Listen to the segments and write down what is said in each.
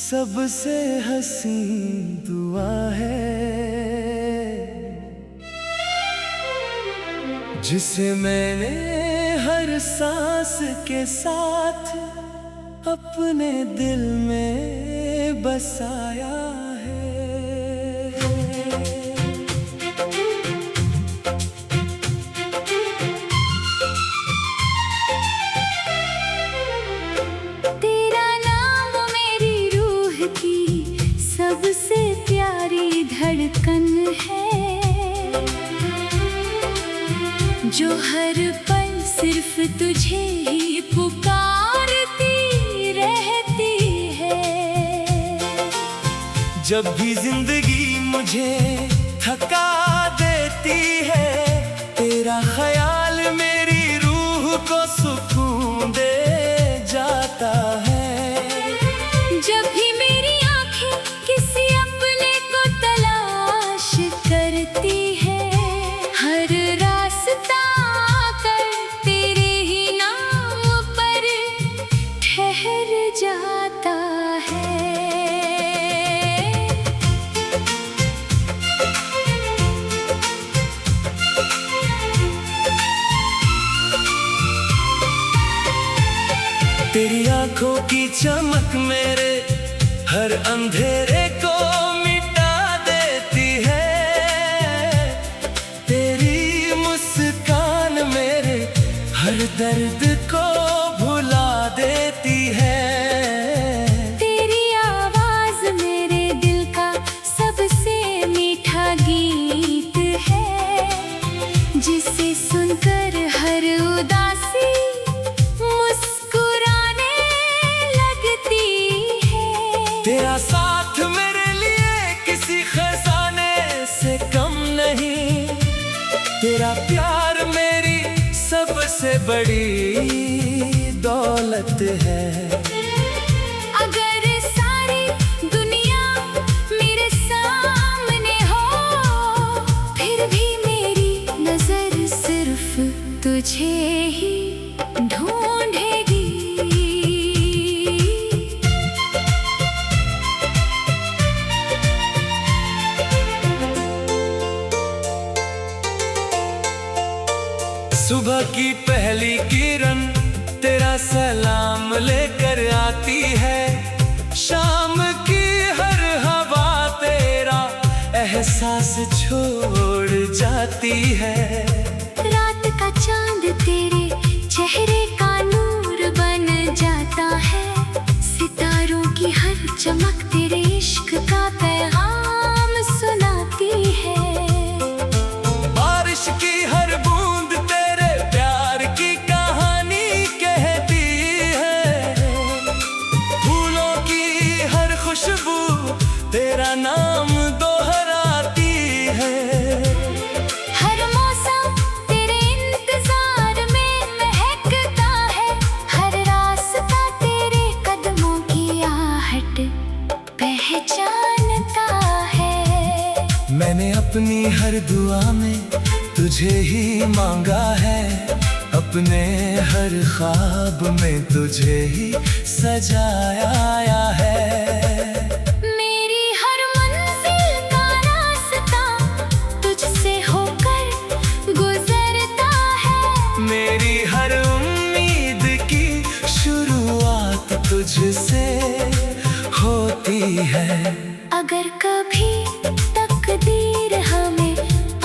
सबसे हसीन दुआ है जिसे मैंने हर सांस के साथ अपने दिल में बसाया है। तेरा नाम मेरी रूह की सबसे प्यारी धड़कन है, जो हर पल सिर्फ तुझे ही पुकारती रहती है। जब भी जिंदगी मुझे थका देती है, तेरा ख्याल मेरी रूह को सुकून दे जाता है। जब भी मेरी आँखें किसी अपने को तलाश करती है, हर रास्ता कर तेरे ही नाम पर ठहर जाता है। तेरी आंखों की चमक मेरे हर अंधेरे को मिटा देती है। तेरी मुस्कान मेरे हर दर्द को भुला देती है। तेरी आवाज मेरे दिल का सबसे मीठा गीत है, जिसे सुनकर हर उदासी तेरा साथ मेरे लिए किसी खजाने से कम नहीं, तेरा प्यार मेरी सबसे बड़ी दौलत है। अगर सारी दुनिया मेरे सामने हो, फिर भी मेरी नजर सिर्फ तुझे ही ढूंढेगी। सुबह की पहली किरण तेरा सलाम लेकर आती है, शाम की हर हवा तेरा एहसास छोड़ जाती है। रात का चांद तेरे चेहरे का नूर बन जाता है, सितारों की हर चमक तेरे इश्क का पैगाम सुनाती है। बारिश की हर बूंद तेरे प्यार की कहानी कहती है, फूलों की हर खुशबू तेरा नाम दोहराती है। हर मौसम तेरे इंतजार में महकता है, हर रास्ता तेरे कदमों की आहट पहचानता है। मैंने अपनी हर दुआ में तुझे ही मांगा है, अपने हर ख्वाब में तुझे ही सजाया है। मेरी हर मंजिल का रास्ता तुझसे होकर गुजरता है, मेरी हर उम्मीद की शुरुआत तुझसे होती है। अगर कभी तकदीर हमें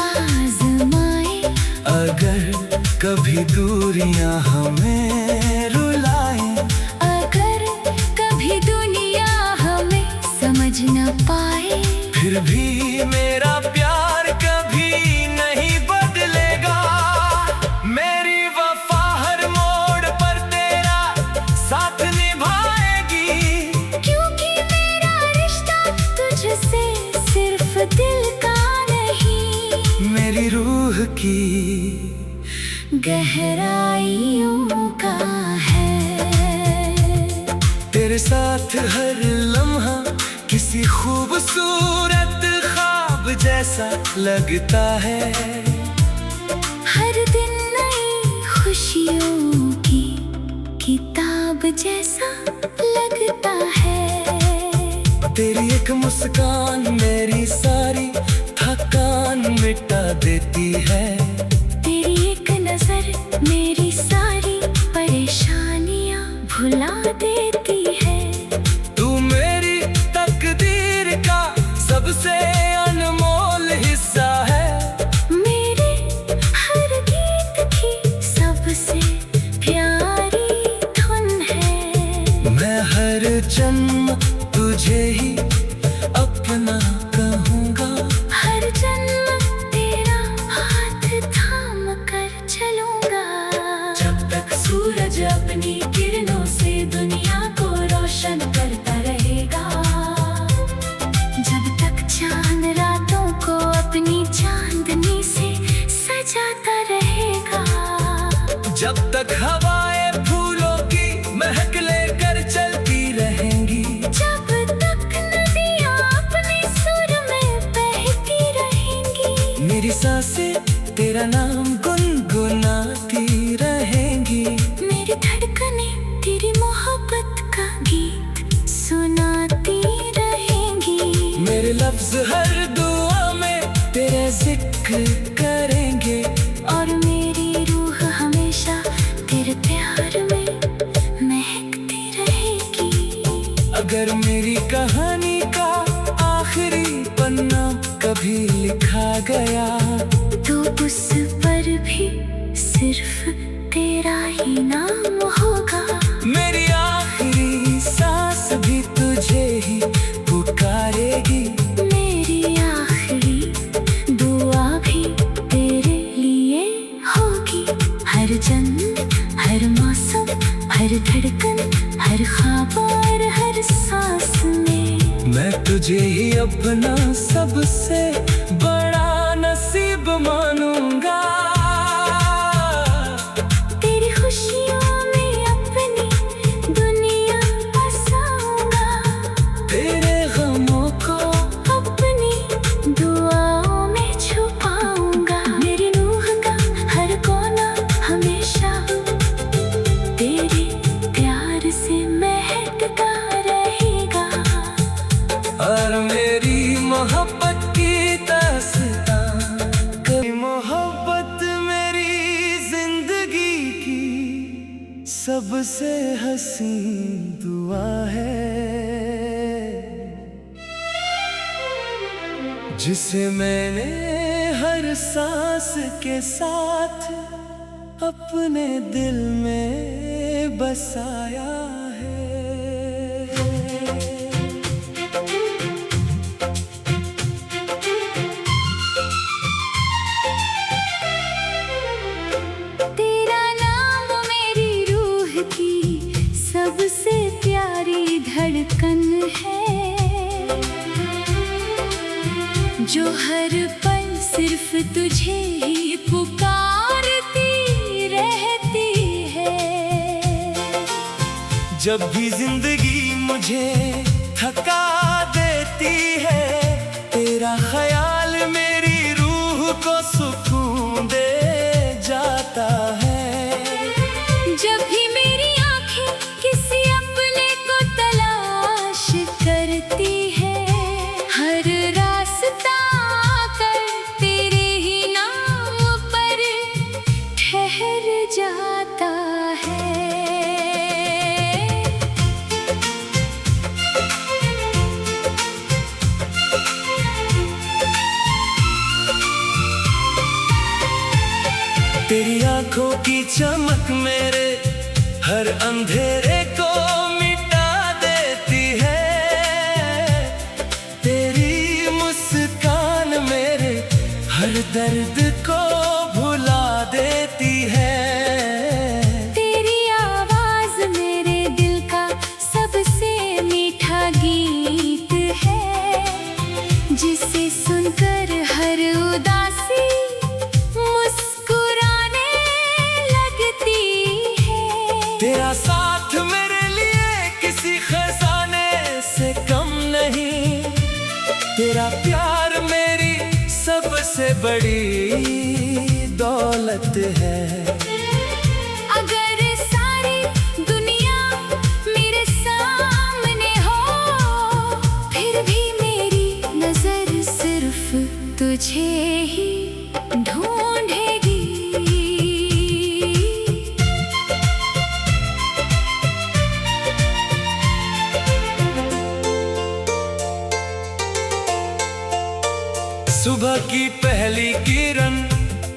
आजमाए, अगर कभी दूरियां हमें रुलाएं, अगर कभी दुनिया हमें समझ न पाए, फिर भी मेरा प्यार कभी नहीं बदलेगा। मेरी वफा हर मोड़ पर तेरा साथ निभाएगी, क्योंकि मेरा रिश्ता तुझसे सिर्फ दिल का नहीं, मेरी रूह की गहराइयों का है। तेरे साथ हर लम्हा किसी खूबसूरत ख्वाब जैसा लगता है। हर दिन नई खुशियों की किताब जैसा लगता है। तेरी एक मुस्कान मेरी सारी थकान मिटा देती है। तेरी एक नजर मेरी सारी परेशानियां भुला देती है। तू मेरी तकदीर का सबसे अनमोल हिस्सा है। मेरे हर गीत की सबसे प्यारी धुन है। मैं हर जन्म तुझे ही अपना कहूँगा। हर जन्म तेरा हाथ थाम कर चलूंगा। जब तक सूरज अपनी किरणों से दुनिया को रोशन करता रहेगा। जब तक चांद रातों को अपनी चांदनी से सजाता रहेगा। जब तक हवाएं फूलों की महक लेकर चलती रहेंगी। जब तक नदियाँ अपने सुर में बहती रहेंगी। मेरी सांसें तेरा नाम गुनगुनाती रहेंगी। मेरी धड़कनें तेरी मोहब्बत का गीत सुनाती रहेंगी। मेरे लफ्ज हर दुआ में तेरा जिक्र करेंगे। और मेरी रूह हमेशा तेरे प्यार में महकती रहेगी। अगर मेरी कहानी का आखिरी पन्ना कभी लिखा गया तो उस पर भी सिर्फ तेरा ही नाम होगा। मेरी आखिरी सांस भी तुझे ही पुकारेगी। मेरी आखिरी दुआ भी तेरे लिए होगी। हर जन्म हर मौसम हर धड़कन हर ख्वाब और हर सांस में मैं तुझे ही अपना सबसे बड़ा नसीब मानूंगा। तेरी खुशियों में अपनी दुनिया बसाऊंगा। तेरे गमों को अपनी दुआओं में छुपाऊंगा। मेरी रूह का हर कोना हमेशा तेरे प्यार से महकता रहेगा। और मेरी मोहब्बत की दास्तां कभी मोहब्बत मेरी जिंदगी की सबसे हसीन दुआ है। जिसे मैंने हर सांस के साथ अपने दिल में बसाया है। तेरा नाम मेरी रूह की सबसे प्यारी धड़कन है। जो हर पल सिर्फ तुझे ही पुकारती रहती है। जब भी जिंदगी मुझे थका देती है तेरा ख्याल मेरी रूह को सुकून दे जाता है। जब भी मेरी आंखें किसी अपने को तलाश करती है। हर रास्ता कर तेरे ही नाम पर ठहर जाता है। तेरी आंखों की चमक मेरे हर अंधेरे को मिटा देती है। तेरी मुस्कान मेरे हर दर्द को भुला देती है। तेरी आवाज मेरे दिल का सबसे मीठा गीत है। जिसे सुनकर हर उदासी मुस्कुराने लगती है। तेरा साथ मेरे लिए किसी खजाने से कम नहीं। तेरा प्यार मेरी सबसे बड़ी दौलत है। अगर सारी दुनिया मेरे सामने हो फिर सुबह की पहली किरण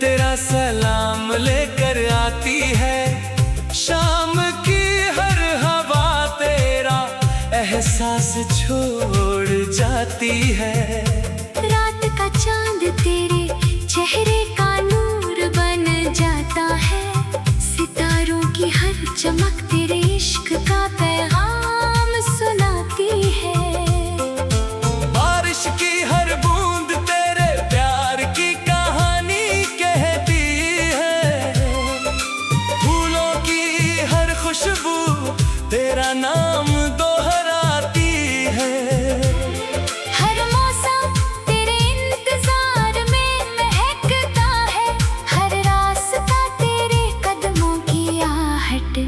तेरा सलाम लेकर आती है, शाम की हर हवा तेरा एहसास छोड़ जाती है। रात का चांद तेरे चेहरे का नूर बन जाता है, सितारों की हर चमक तेरे इश्क का पैगाम सुनाती है। बारिश की हर बूंद तेरे प्यार की कहानी कहती है, फूलों की हर खुशबू तेरा नाम दोहराती है। हर मौसम तेरे इंतजार में महकता है, हर रास्ता तेरे कदमों की आहट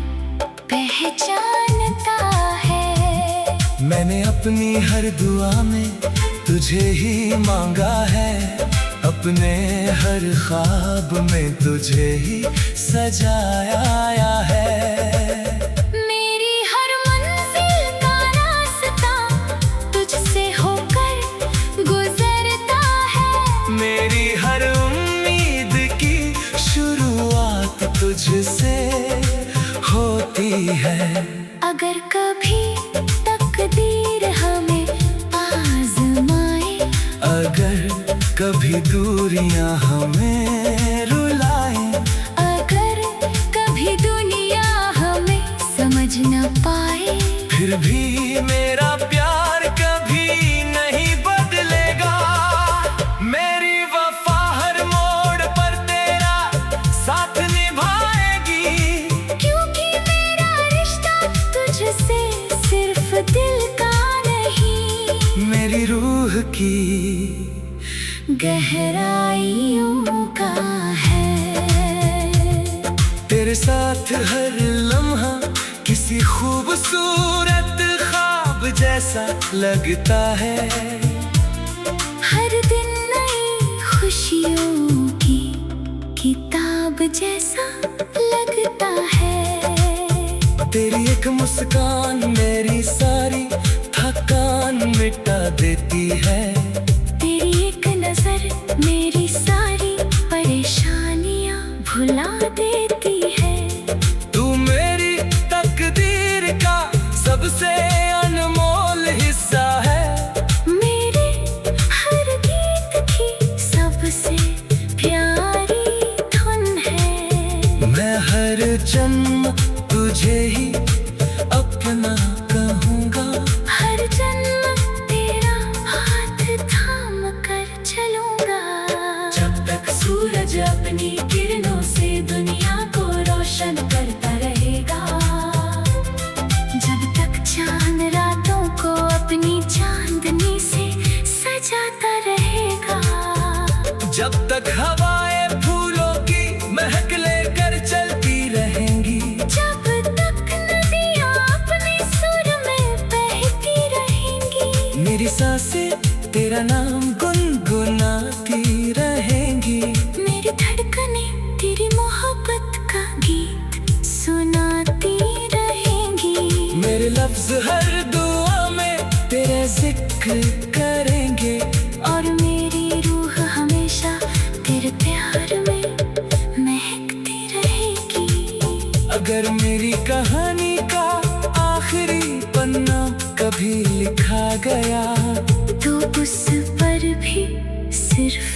पहचानता है। मैंने अपनी हर दुआ में तुझे ही मांगा है, अपने हर ख्वाब में तुझे ही सजाया है। मेरी हर मंजिल का रास्ता तुझसे होकर गुजरता है, मेरी हर उम्मीद की शुरुआत तुझसे होती है। अगर कभी तकदीर हमें आजमाए, अगर कभी दूरियां हमें रुलाएं, अगर कभी दुनिया हमें समझ न पाए, फिर भी मेरा प्यार कभी नहीं बदलेगा। मेरी वफा हर मोड़ पर तेरा साथ निभाएगी, क्योंकि मेरा रिश्ता तुझसे सिर्फ दिल का नहीं, मेरी रूह की गहराइयों का है। तेरे साथ हर लम्हा किसी खूबसूरत ख्वाब जैसा लगता है, हर दिन नई खुशियों की किताब जैसा लगता है। तेरी एक मुस्कान मेरी सारी थकान मिटा देती है, तेरी एक नजर मेरी सारी परेशानियां भुला देती है। तू मेरी तकदीर का सबसे अनमोल हिस्सा है, मेरे हर गीत की सबसे प्यारी धुन है। मैं हर जन्म तुझे ही अपना कहूँगा, हर जन्म तेरा हाथ थाम कर चलूंगा। जब तक सूरज अपनी किरणों से दुनिया को रोशन करता रहेगा, जब तक चांद रातों को अपनी चांदनी से सजाता रहेगा, जब तक हवाएं फूलों की महक लेकर चलती रहेंगी, जब तक नदियाँ अपने सुर में बहती रहेंगी, मेरी सांसें तेरा नाम गुनगुनाती रहेंगी, मेरी धड़कनें तेरी मोहब्बत का गीत सुनाती रहेंगी। मेरे लफ्ज हर दुआ में तेरा जिक्र करेंगे, और मेरी रूह हमेशा तेरे प्यार में महकती रहेगी। अगर मेरी कहानी का आखिरी पन्ना कभी लिखा गया, तो उस पर भी सिर्फ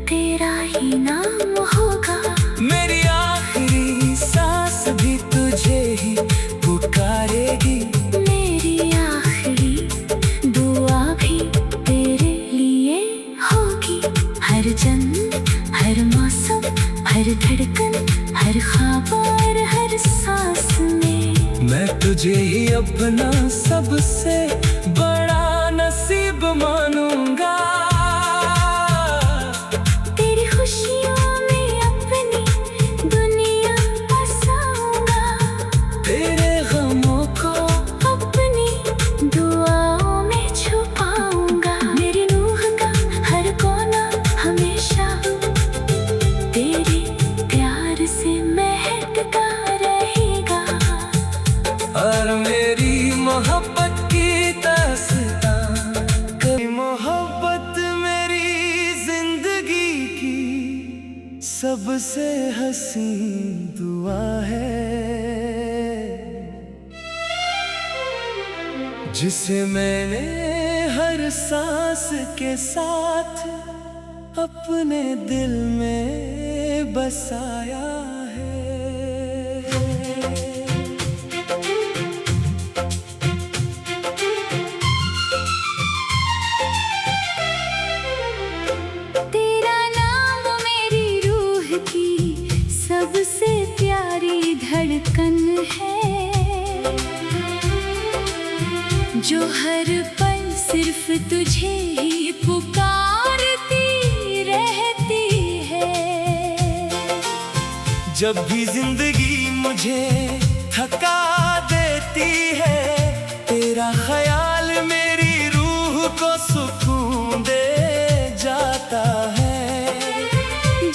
तेरा ही नाम होगा। मेरी आखिरी सांस भी तुझे ही पुकारेगी, मेरी आखिरी दुआ भी तेरे लिए होगी। हर जन्म, हर मौसम, हर धड़कन, हर ख्वाब और हर सांस में मैं तुझे ही अपना सबसे बड़ा नसीब मानूंगा। तेरी खुशियों में अपनी दुनिया बसाऊंगा, तेरे गमों को अपनी दुआओं में छुपाऊंगा। मेरी रूह का हर कोना हमेशा तेरे प्यार से महकता रहेगा। और मेरी मोहब्बत की दास्तां कभी मोहब्बत सबसे हसी दुआ है, जिसे मैंने हर सांस के साथ अपने दिल में बसाया है। तेरा नाम मेरी रूह की सबसे प्यारी धड़कन है, जो हर पल सिर्फ तुझे ही पुकारती रहती है। जब भी जिंदगी मुझे थका देती है, तेरा ख्याल मेरी रूह को सुकून दे जाता है।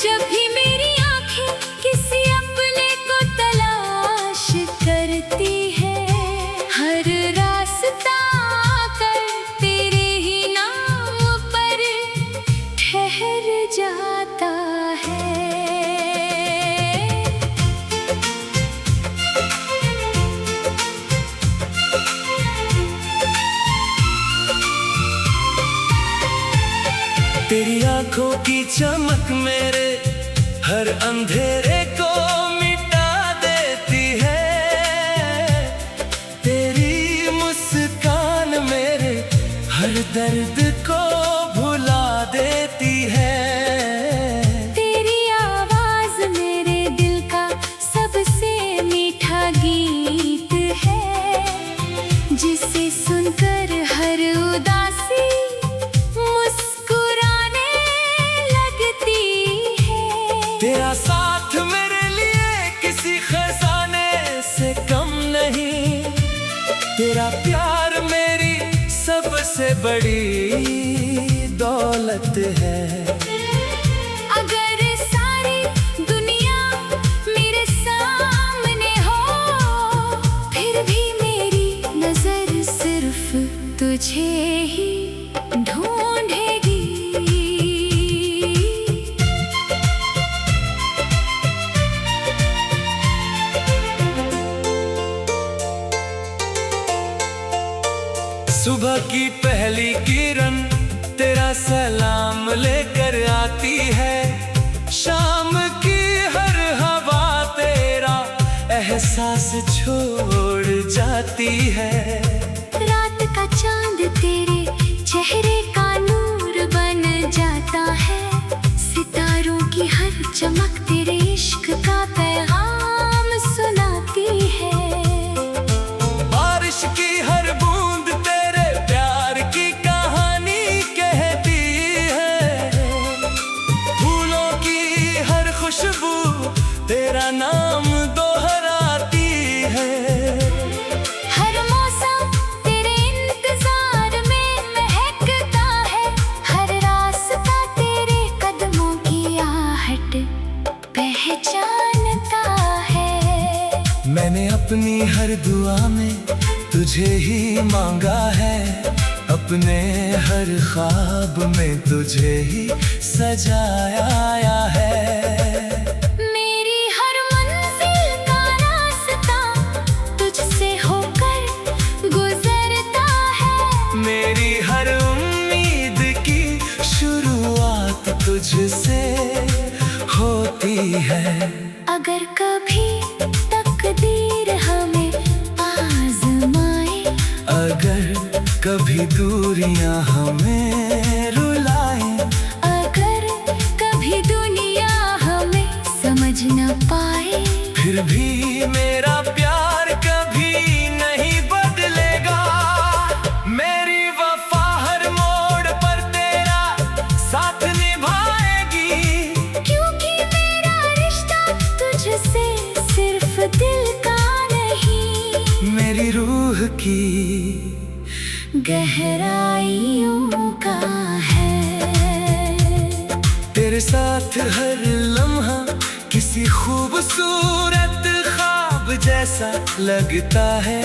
जब भी मेरी आंखें किसी अपने को तलाश करती है, हर रास्ता कर तेरे ही नाम पर ठहर जाता है। तेरी आंखों की चमक मेरे हर अंधेरे को मिटा देती है। तेरी मुस्कान मेरे हर दर्द को भुला देती है। तेरी आवाज मेरे दिल का सबसे मीठा गीत है, जिसे सुनकर हर उदासी तेरा साथ मेरे लिए किसी खजाने से कम नहीं, तेरा प्यार मेरी सबसे बड़ी दौलत है। अगर सारी दुनिया मेरे सामने हो, फिर भी मेरी नजर सिर्फ तुझे ही ढूंढेगी। सुबह की पहली किरण तेरा सलाम लेकर आती है, शाम की हर हवा तेरा एहसास छोड़ जाती है। रात का चांद तेरे चेहरे का नूर बन जाता है, सितारों की हर चमक तेरे इश्क का पैगाम सुनाती है। बारिश की हर बूंद तेरे प्यार की कहानी कहती है, फूलों की हर खुशबू तेरा नाम दोहराती है। हर मौसम तेरे इंतजार में महकता है, हर रास्ता तेरे कदमों की आहट पहचानता है। मैंने अपनी हर दुआ में तुझे ही मांगा है, अपने हर ख्वाब में तुझे ही सजाया है। मेरी हर मंजिल का रास्ता तुझसे होकर गुजरता है, मेरी हर उम्मीद की शुरुआत तुझसे होती है। अगर कभी तकदीर हमें आजमाए, अगर कभी दूरियां हमें रुलाएं, अगर कभी दुनिया हमें समझ न पाए, फिर भी मेरा प्यार कभी नहीं बदलेगा। मेरी वफा हर मोड़ पर तेरा साथ निभाएगी, क्योंकि मेरा रिश्ता तुझसे सिर्फ दिल का नहीं, मेरी रूह की गहराइयों का है। तेरे साथ हर लम्हा किसी खूबसूरत ख्वाब जैसा लगता है।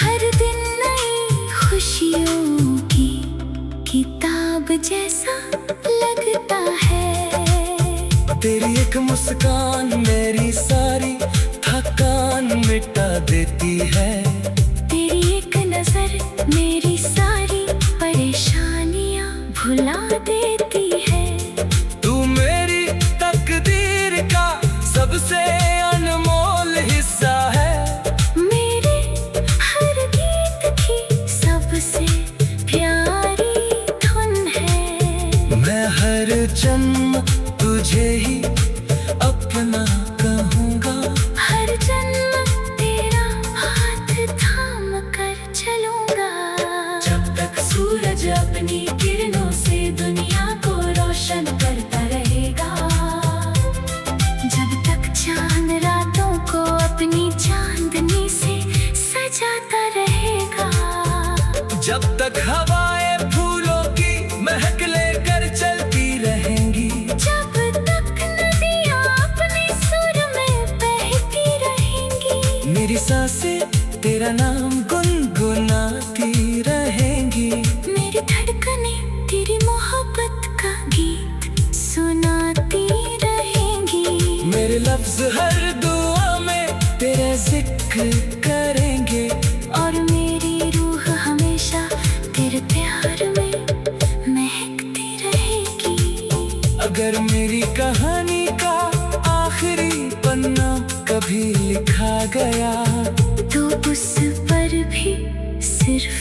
हर दिन नई खुशियों की किताब जैसा लगता है। तेरी एक मुस्कान मेरी सारी थकान मिटा देती है। तेरी एक नजर मेरी सारी परेशानियां भुला देती है। तू मेरी तकदीर का सबसे अनमोल हिस्सा है। मेरे हर गीत की सबसे प्यारी धुन है। मैं हर जन्म तुझे ही अपना कहूँगा। हर जन्म तेरा हाथ थाम कर चलूंगा। जब तक सूरज अपनी किरणों से दुनिया को रोशन करता रहेगा। जब तक चांद रातों को अपनी चांदनी से सजाता रहेगा। जब तक हवाएं फूलों की महक लेकर चलती रहेंगी। जब तक नदियाँ अपने सुर में बहती रहेंगी। मेरी सांसें तेरा नाम गुनगुनाती रहेंगी। मेरी धड़कनें तेरी मोहब्बत का गीत सुनाती रहेंगी। मेरे लफ्ज हर दुआ में तेरा जिक्र करेंगे। और मेरी रूह हमेशा तेरे प्यार में महकती रहेगी। अगर मेरी कहानी का आखिरी पन्ना कभी लिखा गया, तो उस पर भी सिर्फ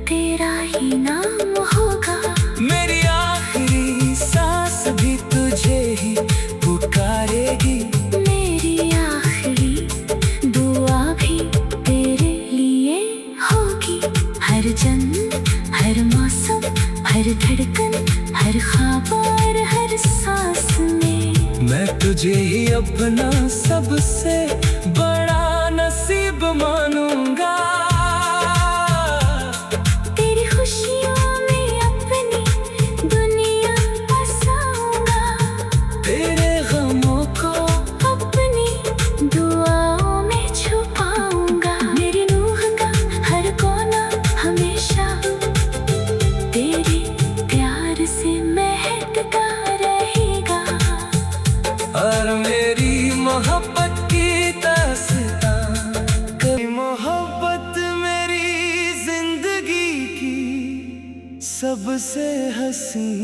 तेरा ही नाम होगा। मेरी आखिरी सांस भी तुझे ही पुकारेगी। मेरी आखिरी दुआ भी तेरे लिए होगी। हर जन्म हर मौसम हर धड़कन हर ख्वाब और हर सांस में मैं तुझे ही अपना सबसे बड़ा नसीब मानूंगा। तेरी खुशियों में अपनी दुनिया बसाऊंगा। तेरे गमों को अपनी दुआओं में छुपाऊंगा। मेरी रूह का हर कोना हमेशा तेरे प्यार से महकता रहेगा। और मेरी मोहब्बत की दास्तां, कभी मोहब्बत मेरी जिंदगी की सबसे हसीन